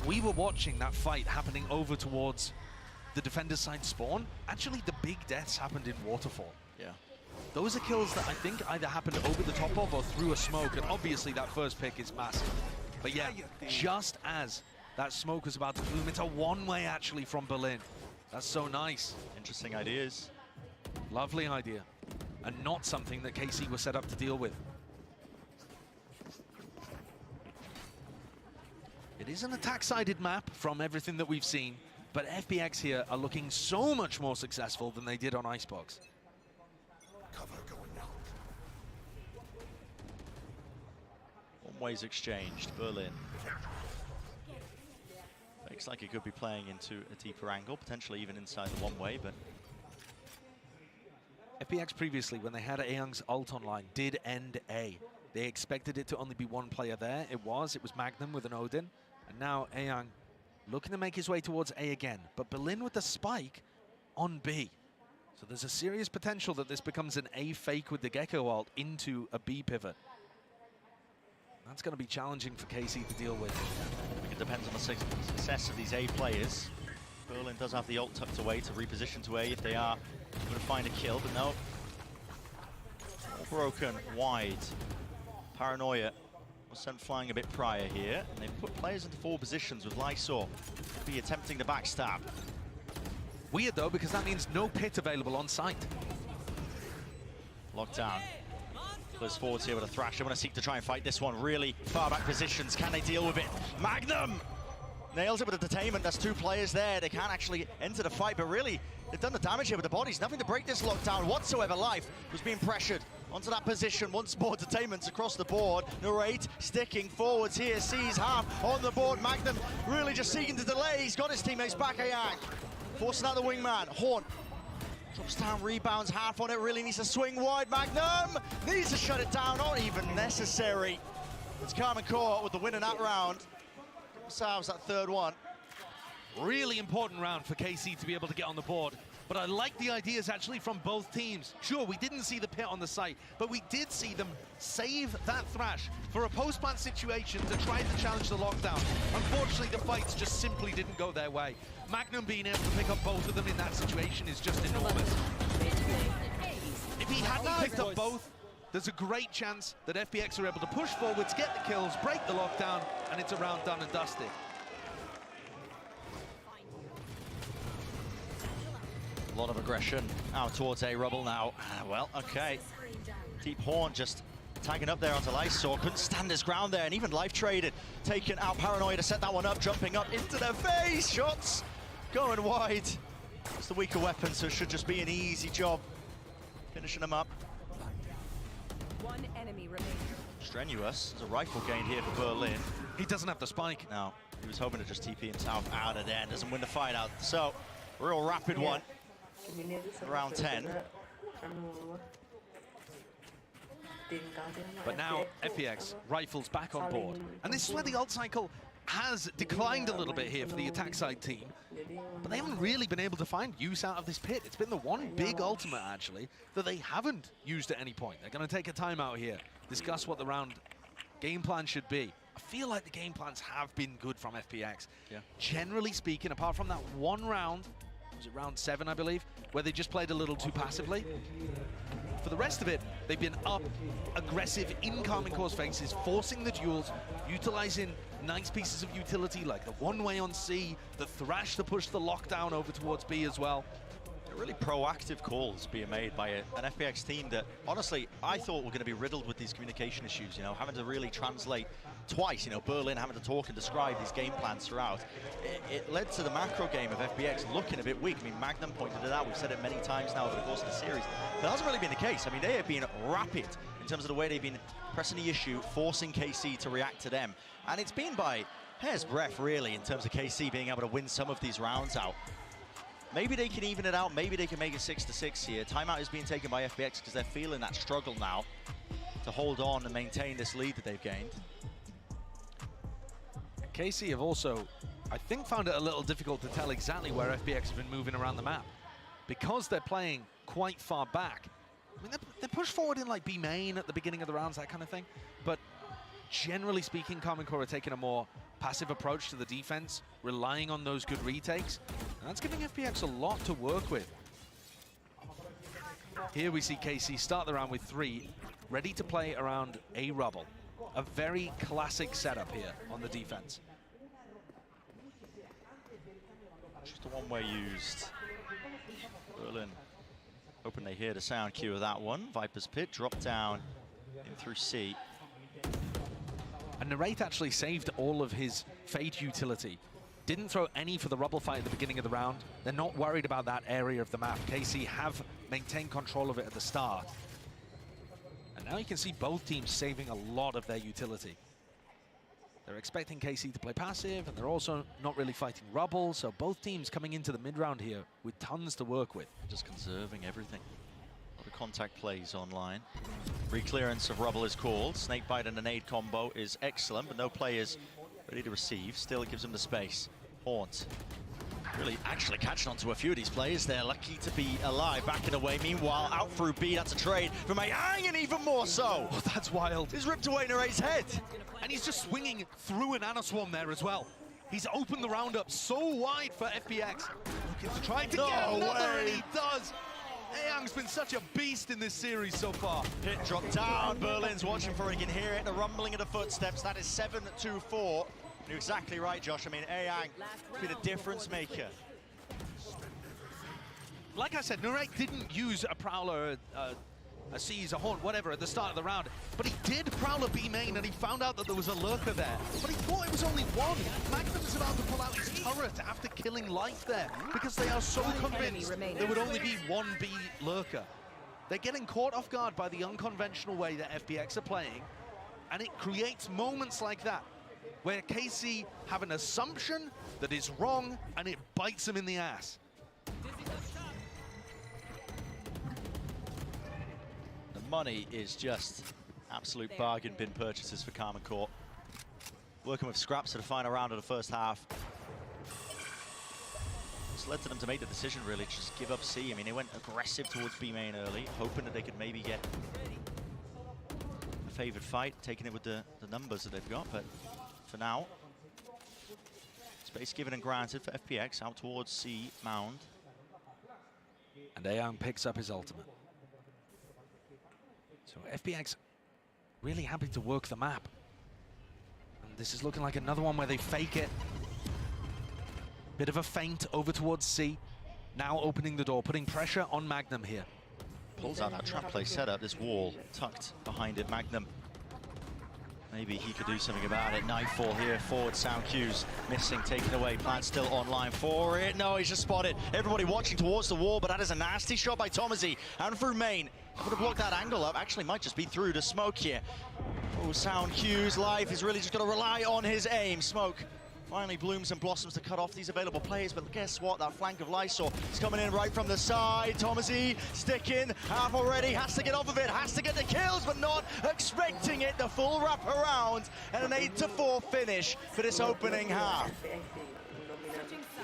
We were watching that fight happening over towards the defender's side spawn. Actually, the big deaths happened in Waterfall. Yeah. Those are kills that I think either happened over the top of or through a smoke, and obviously that first pick is massive. But yeah, just as that smoke was about to bloom, it's a one-way actually from Berlin. That's so nice. Interesting ideas. Lovely idea. And not something that KC was set up to deal with. It is an attack-sided map from everything that we've seen, but FPX here are looking so much more successful than they did on Icebox. Cover going out. One ways exchanged, Berlin. Looks like he could be playing into a deeper angle, potentially even inside the one-way, but... FPX previously, when they had Ayoung's ult online, did end A. They expected it to only be one player there. It was Magnum with an Odin. And now Ayang looking to make his way towards A again. But Berlin with the spike on B. So there's a serious potential that this becomes an A fake with the Gecko ult into a B pivot. That's going to be challenging for KC to deal with. I think it depends on the success of these A players. Berlin does have the ult tucked away to reposition to A if they are going to find a kill, but no. Broken wide. Paranoia was sent flying a bit prior here, and they've put players into 4 positions with Lysor. Be attempting to backstab. Weird though, because that means no pit available on site. Lockdown. Close forwards here with a Thrash. They want to seek to try and fight this one. Really far back positions. Can they deal with it? Magnum nails it with a detainment. There's 2 players there. They can't actually enter the fight, but really, they've done the damage here with the bodies. Nothing to break this lockdown whatsoever. Life was being pressured onto that position. Once more detainments across the board. Narrate sticking forwards here. Sees half on the board. Magnum really just seeking to delay. He's got his teammates back. Ayang forcing out the wingman. Horn drops down, rebounds half on it. Really needs to swing wide. Magnum needs to shut it down. Not even necessary. It's Carmen Core with the win in that round. Themselves that 3rd one. Really important round for KC to be able to get on the board. But I like the ideas actually from both teams. Sure, we didn't see the pit on the site, but we did see them save that Thrash for a post-plant situation to try to challenge the lockdown. Unfortunately, the fights just simply didn't go their way. Magnum being able to pick up both of them in that situation is just enormous. If he hadn't picked up both, there's a great chance that FPX are able to push forwards, get the kills, break the lockdown, and it's a round done and dusted. A lot of aggression out towards A Rubble now. Well, okay. Deep Horn just tagging up there onto Lysor. Couldn't stand his ground there, and even life traded. Taking out Paranoia to set that one up, jumping up into their face. Shots going wide. It's the weaker weapon, so it should just be an easy job finishing them up. One enemy remaining. Strenuous. There's a rifle gained here for Berlin. He doesn't have the spike. No, he was hoping to just TP himself out of there and doesn't win the fight out. So, real rapid one. Round 10. But now FPX rifles back on board. And this is where the ult cycle has declined a little bit here for the attack side team. But they haven't really been able to find use out of this pit. It's been the one big ultimate, actually, that they haven't used at any point. They're going to take a timeout here, discuss what the round game plan should be. I feel like the game plans have been good from FPX. Yeah. Generally speaking, apart from that one round, was it round 7, I believe, where they just played a little too passively. For the rest of it, they've been up, aggressive in Carmen Core's faces, forcing the duels, utilizing nice pieces of utility like the one-way on C, the Thrash to push the lockdown over towards B as well. They're really proactive calls being made by an FPX team that, honestly, I thought were going to be riddled with these communication issues, you know, having to really translate twice, you know, Berlin having to talk and describe these game plans throughout. It led to the macro game of FPX looking a bit weak. I mean, Magnum pointed it out. We've said it many times now over the course of the series. But that hasn't really been the case. I mean, they have been rapid in terms of the way they've been pressing the issue, forcing KC to react to them. And it's been by hair's breadth, really, in terms of KC being able to win some of these rounds out. Maybe they can even it out. Maybe they can make it 6-6 here. Timeout is being taken by FPX because they're feeling that struggle now to hold on and maintain this lead that they've gained. KC have also, I think, found it a little difficult to tell exactly where FPX have been moving around the map. Because they're playing quite far back. I mean, they push forward in like B main at the beginning of the rounds, that kind of thing. But generally speaking, Karmine Corp are taking a more passive approach to the defense, relying on those good retakes. And that's giving FPX a lot to work with. Here we see KC start the round with 3, ready to play around a rubble. A very classic setup here on the defense. Just the one-way used. Berlin, hoping they hear the sound cue of that one. Viper's Pit dropped down in through C. And Narrate actually saved all of his Fade utility. Didn't throw any for the rubble fight at the beginning of the round. They're not worried about that area of the map. KC have maintained control of it at the start. And now you can see both teams saving a lot of their utility. They're expecting KC to play passive, and they're also not really fighting rubble, so both teams coming into the mid-round here with tons to work with. Just conserving everything. A lot of contact plays online. Re-clearance of rubble is called. Snakebite and a nade combo is excellent, but no players ready to receive. Still, it gives them the space. Haunt. Really actually catching onto a few of these players. They're lucky to be alive, backing away. Meanwhile, out through B, that's a trade from Ayang, and even more so. Oh, that's wild. He's ripped away Narrate's head. And he's just swinging through an Anaswarm there as well. He's opened the round up so wide for FPX. Looking to try to get another, and he does. Ayang's been such a beast in this series so far. Hit drop down. Berlin's watching for it. He can hear it. The rumbling of the footsteps. That is 7-2-4. You're exactly right, Josh. I mean, Ayang has been a difference maker. Like I said, Narrate didn't use a Prowler, a Seize, a Haunt, whatever, at the start of the round. But he did Prowler B main, and he found out that there was a Lurker there. But he thought it was only one. Magnum is about to pull out his turret after killing Life there, because they are so convinced there would only be one B Lurker. They're getting caught off guard by the unconventional way that FPX are playing, and it creates moments like that, where KC have an assumption that is wrong, and it bites them in the ass. The money is just absolute bargain bin purchases for Karmine Corp. Working with scraps to the final round of the first half. It's led to them to make the decision, really, to just give up C. I mean, they went aggressive towards B main early, hoping that they could maybe get a favored fight, taking it with the numbers that they've got, but for now, space given and granted for FPX out towards C mound. And Ayang picks up his ultimate. So FPX really happy to work the map. And this is looking like another one where they fake it. Bit of a feint over towards C. Now opening the door, putting pressure on Magnum here. Pulls out that trap play setup, this wall tucked behind it. Magnum, maybe he could do something about it. Nightfall here, forward sound cues missing, taken away. Plan still online for it. No, he's just spotted. Everybody watching towards the wall, but that is a nasty shot by Tomazi. And through main, would have blocked that angle up. Actually, might just be through the smoke here. Oh, sound cues. Life is really just going to rely on his aim. Smoke finally blooms and blossoms to cut off these available players, but guess what? That flank of Lysor is coming in right from the side. Tomazi sticking, half already, has to get off of it, has to get the kills, but not expecting it. The full wrap around and an 8-4 finish for this opening half.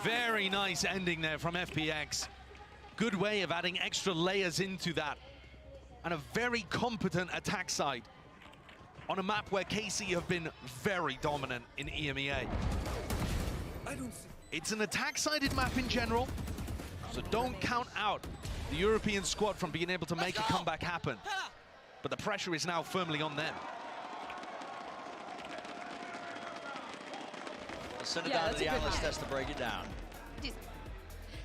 Very nice ending there from FPX. Good way of adding extra layers into that. And a very competent attack side on a map where KC have been very dominant in EMEA. It's an attack-sided map in general, so don't count out the European squad from being able to make a comeback happen. But the pressure is now firmly on them. I'll send it down to the analyst test to break it down.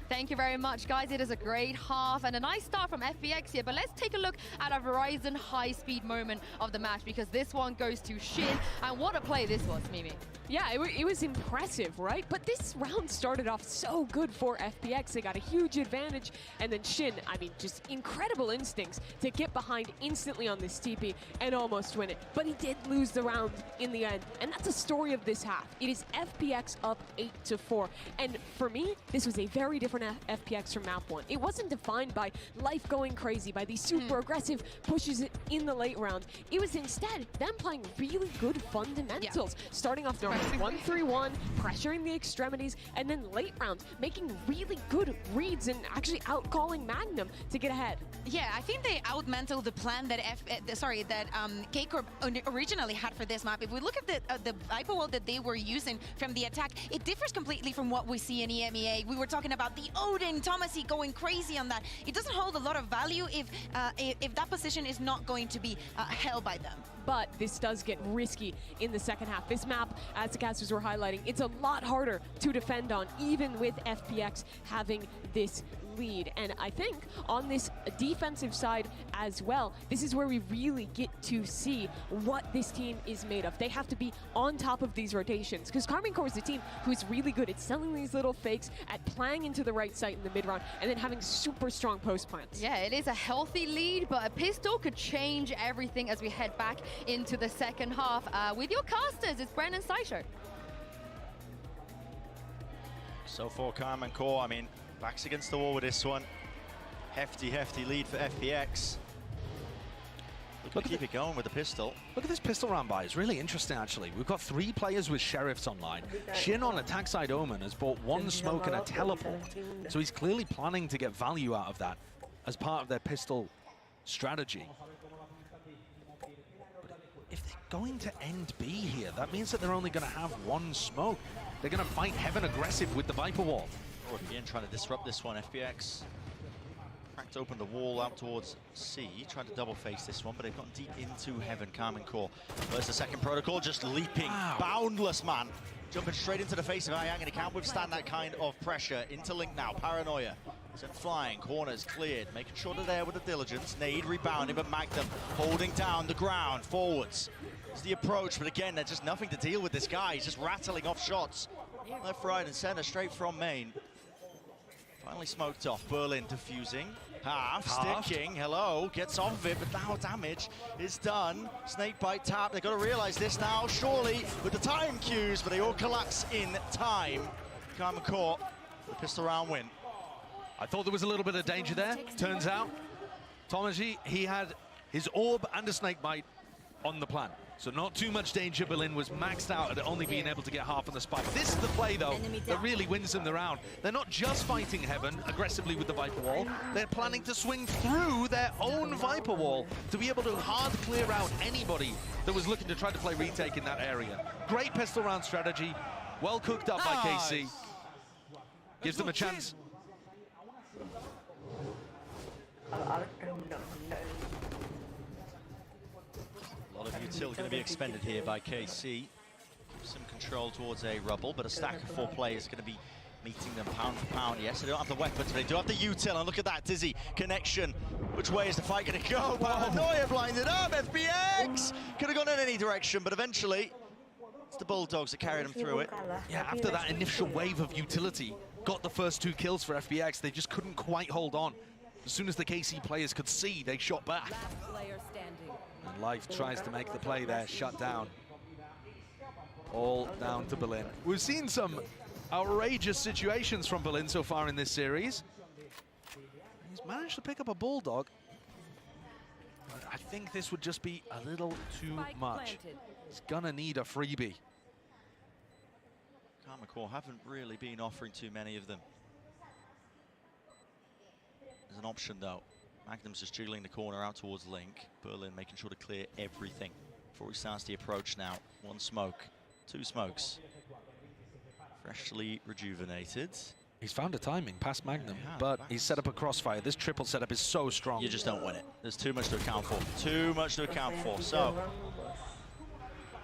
Thank you very much, guys. It is a great half and a nice start from FPX here. But let's take a look at a Verizon high-speed moment of the match, because this one goes to Shin. And what a play this was, Mimi. Yeah, it was impressive, right? But this round started off so good for FPX. They got a huge advantage. And then Shin, I mean, just incredible instincts to get behind instantly on this TP and almost win it. But he did lose the round in the end. And that's a story of this half. It is FPX up 8-4. And for me, this was a very different FPX from map 1. It wasn't defined by life going crazy, by these super aggressive pushes in the late round. It was instead them playing really good fundamentals, starting off normal 1-3-1, pressuring the extremities, and then late rounds making really good reads and actually out-calling Magnum to get ahead. Yeah, I think they out-mentaled the plan that K-Corp originally had for this map. If we look at the Viper wall that they were using from the attack, it differs completely from what we see in EMEA. We were talking about the Odin, Thomasy going crazy on that. It doesn't hold a lot of value if that position is not going to be held by them. But this does get risky in the second half. This map, as the casters were highlighting, it's a lot harder to defend on, even with FPX having this lead. And I think on this defensive side as well, this is where we really get to see what this team is made of. They have to be on top of these rotations, because Karmine Corp is a team who's really good at selling these little fakes, at playing into the right site in the mid round, and then having super strong post plants. Yeah, it is a healthy lead, but a pistol could change everything as we head back into the second half. With your casters, it's Brandon Seisho. So for Karmine Corp, I mean, backs against the wall with this one. Hefty lead for FPX. Look to keep it going with the pistol. Look at this pistol round buy. It's really interesting, actually. We've got 3 players with Sheriffs online. Shin on attack side Omen has bought 1 smoke and a teleport. So he's clearly planning to get value out of that as part of their pistol strategy. But if they're going to end B here, that means that they're only going to have 1 smoke. They're going to fight Heaven aggressive with the Viper wall. Or again, trying to disrupt this one. FPX cracked open the wall out towards C, trying to double face this one, but they've gotten deep into Heaven. Karmine Corp. There's the second protocol, just leaping, boundless man, jumping straight into the face of Ayang, and he can't withstand that kind of pressure. Into Link now, Paranoia. Sent flying, corners cleared, making sure they're there with the diligence. Nade rebounding, but Magnum holding down the ground, forwards. It's the approach, but again, there's just nothing to deal with this guy. He's just rattling off shots. Left, right, and center, straight from main. Finally smoked off. Berlin defusing. Half, sticking, hello, gets off of it, but now damage is done. Snakebite tap, they've got to realize this now, surely, with the time cues, but they all collapse in time. Karmine Corp, the pistol round win. I thought there was a little bit of danger there. Turns out, Thomasy, he had his orb and a snakebite on the plan. So not too much danger. Berlin was maxed out at only being able to get half on the spike. This is the play, though, that really wins them the round. They're not just fighting Heaven aggressively with the Viper wall. They're planning to swing through their own Viper wall to be able to hard clear out anybody that was looking to try to play retake in that area. Great pistol round strategy. Well cooked up by KC. Gives them a chance. A lot of util going to be expended here by KC. Some control towards a rubble, but a stack of 4 players going to be meeting them pound for pound. Yes, they don't have the weapons, but they do have the util. And look at that, Dizzy connection. Which way is the fight going to go? Paranoia blinded up. FPX could have gone in any direction, but eventually it's the Bulldogs that carried them through it. Yeah, after that initial wave of utility, got the first 2 kills for FPX. They just couldn't quite hold on. As soon as the KC players could see, they shot back. And Life tries to make the play there, shut down. All down to Berlin. We've seen some outrageous situations from Berlin so far in this series. He's managed to pick up a Bulldog. But I think this would just be a little too much. He's gonna need a freebie. Karmine Corp haven't really been offering too many of them. There's an option though. Magnum's just jiggling the corner out towards Link. Berlin making sure to clear everything before he starts the approach now. 1 smoke, 2 smokes. Freshly rejuvenated. He's found a timing past Magnum, but he's set up a crossfire. This triple setup is so strong. You just don't win it. There's too much to account for. Too much to account for. So,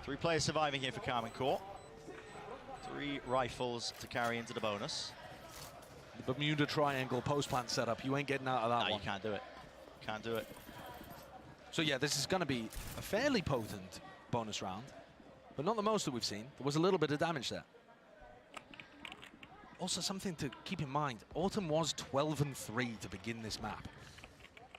3 players surviving here for Karmine Corp. 3 rifles to carry into the bonus. The Bermuda Triangle post-plant setup, you ain't getting out of that one. No, you can't do it. Can't do it. So yeah, this is going to be a fairly potent bonus round, but not the most that we've seen. There was a little bit of damage there. Also something to keep in mind, Autumn was 12-3 to begin this map.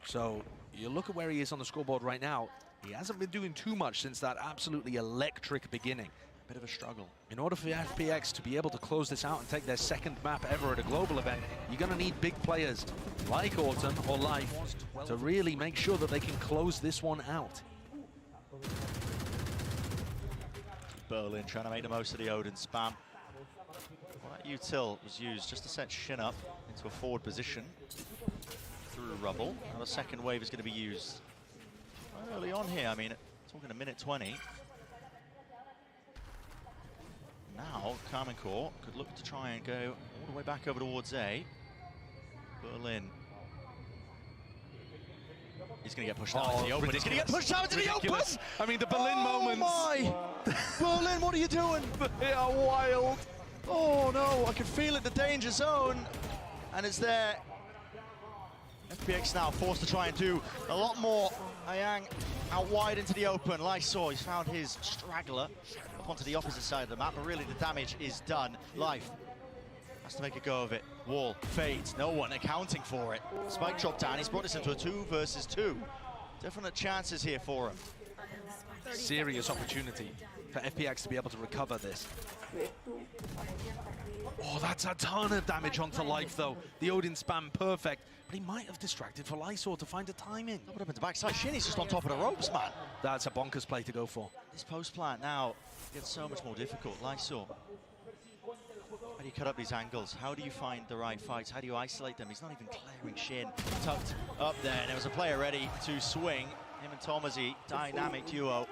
So you look at where he is on the scoreboard right now, he hasn't been doing too much since that absolutely electric beginning. bit of a struggle. In order for FPX to be able to close this out and take their second map ever at a global event, you're going to need big players like Autumn or Life to really make sure that they can close this one out. Berlin trying to make the most of the Odin spam. Well, that util was used just to set Shin up into a forward position through rubble. Now the second wave is going to be used early on here. I mean, talking a minute 20. Now, Carmencore could look to try and go all the way back over towards A. Berlin. He's going to get pushed out into the open. He's going to get pushed out into the open! I mean, the Berlin moments. My! Berlin, what are you doing? They are wild. Oh no, I can feel it, the danger zone. And it's there. FPX now forced to try and do a lot more. Ayang out wide into the open. Lysor, he's found his straggler up onto the opposite side of the map, but really the damage is done. Life has to make a go of it. Wall fades, no one accounting for it. Spike dropped down, he's brought this into a 2 versus 2. Definite chances here for him. Serious opportunity for FPX to be able to recover this. Oh, that's a ton of damage onto Life, though. The Odin spam perfect, but he might have distracted for Lysor to find a timing. That would have been the backside. Shinny's just on top of the ropes, man. That's a bonkers play to go for. This post plant now gets so much more difficult. Lysor, how do you cut up these angles? How do you find the right fights? How do you isolate them? He's not even clearing Shin. Tucked up there, and there was a player ready to swing. Him and Tomazi, dynamic duo.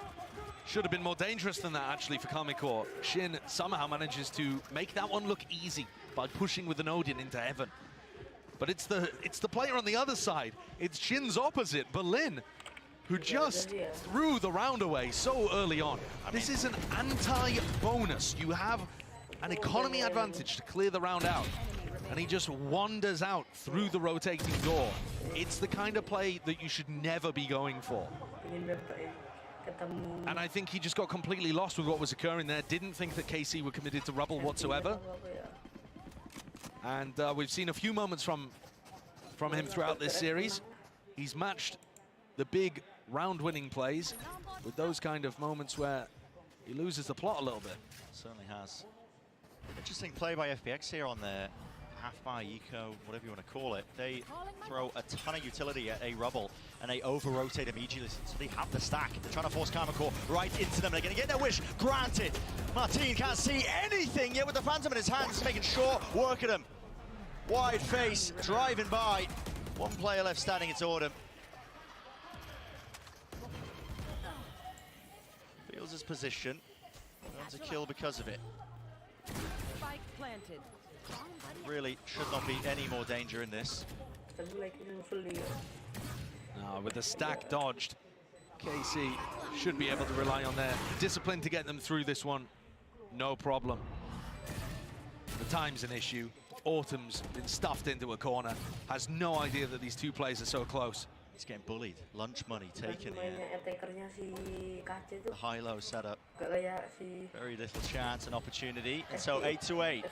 Should have been more dangerous than that, actually, for Carmencore. Shin somehow manages to make that one look easy by pushing with an Odin into heaven. But it's the player on the other side. It's Shin's opposite, Berlin, who just threw the round away so early on. This is an anti-bonus. You have an economy advantage to clear the round out, and he just wanders out through the rotating door. It's the kind of play that you should never be going for. And I think he just got completely lost with what was occurring there. Didn't think that KC were committed to rubble whatsoever. And we've seen a few moments from him throughout this series. He's matched the big round-winning plays with those kind of moments where he loses the plot a little bit. Certainly has. Interesting play by FPX here on their half-buy, eco, whatever you want to call it. They throw a ton of utility at a rubble, and they over-rotate immediately, so they have the stack. They're trying to force Carmencore right into them. They're going to get their wish granted. Martin can't see anything yet with the Phantom in his hands, making sure work at him. Wide face, driving by. One player left standing, it's Autumn. Feels his position. Earns a kill because of it. Spike planted. Really should not be any more danger in this. With the stack dodged, KC should be able to rely on their discipline to get them through this one. No problem. The time's an issue. Autumn's been stuffed into a corner, has no idea that these two players are so close. He's getting bullied. Lunch money taken here. The high-low setup. Very little chance and opportunity. And so 8-8.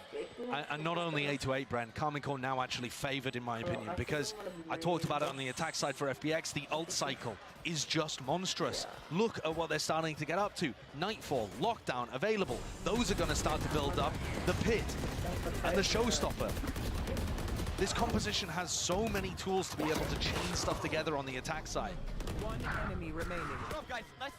And not only 8-8, Bren, Carmencore now actually favored, in my opinion, because I talked about it on the attack side for FPX. The ult cycle is just monstrous. Look at what they're starting to get up to. Nightfall, Lockdown, available. Those are going to start to build up. The Pit and the Showstopper. This composition has so many tools to be able to chain stuff together on the attack side. One enemy remaining. Guys, nice.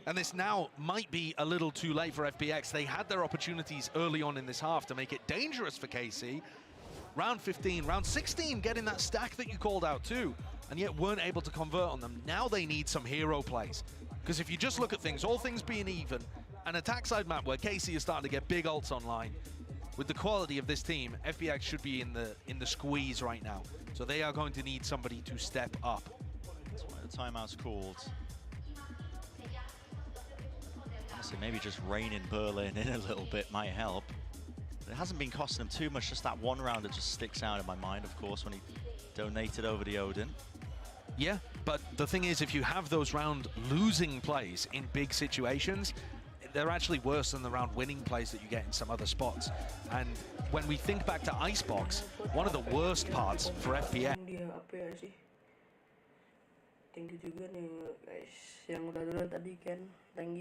And this now might be a little too late for FPX. They had their opportunities early on in this half to make it dangerous for KC. Round 15, round 16, getting that stack that you called out too, and yet weren't able to convert on them. Now they need some hero plays. Because if you just look at things, all things being even, an attack side map where KC is starting to get big ults online, with the quality of this team, FPX should be in the squeeze right now. So they are going to need somebody to step up. That's why the timeout's called. Honestly, maybe just reining Berlin in a little bit might help. But it hasn't been costing them too much, just that one round that just sticks out in my mind, of course, when he donated over the Odin. Yeah, but the thing is, if you have those round losing plays in big situations, they're actually worse than the round winning plays that you get in some other spots. And when we think back to Icebox, one of the worst parts for FPX. Thank you juga nih guys yang udah duluan tadi Ken. Thank you.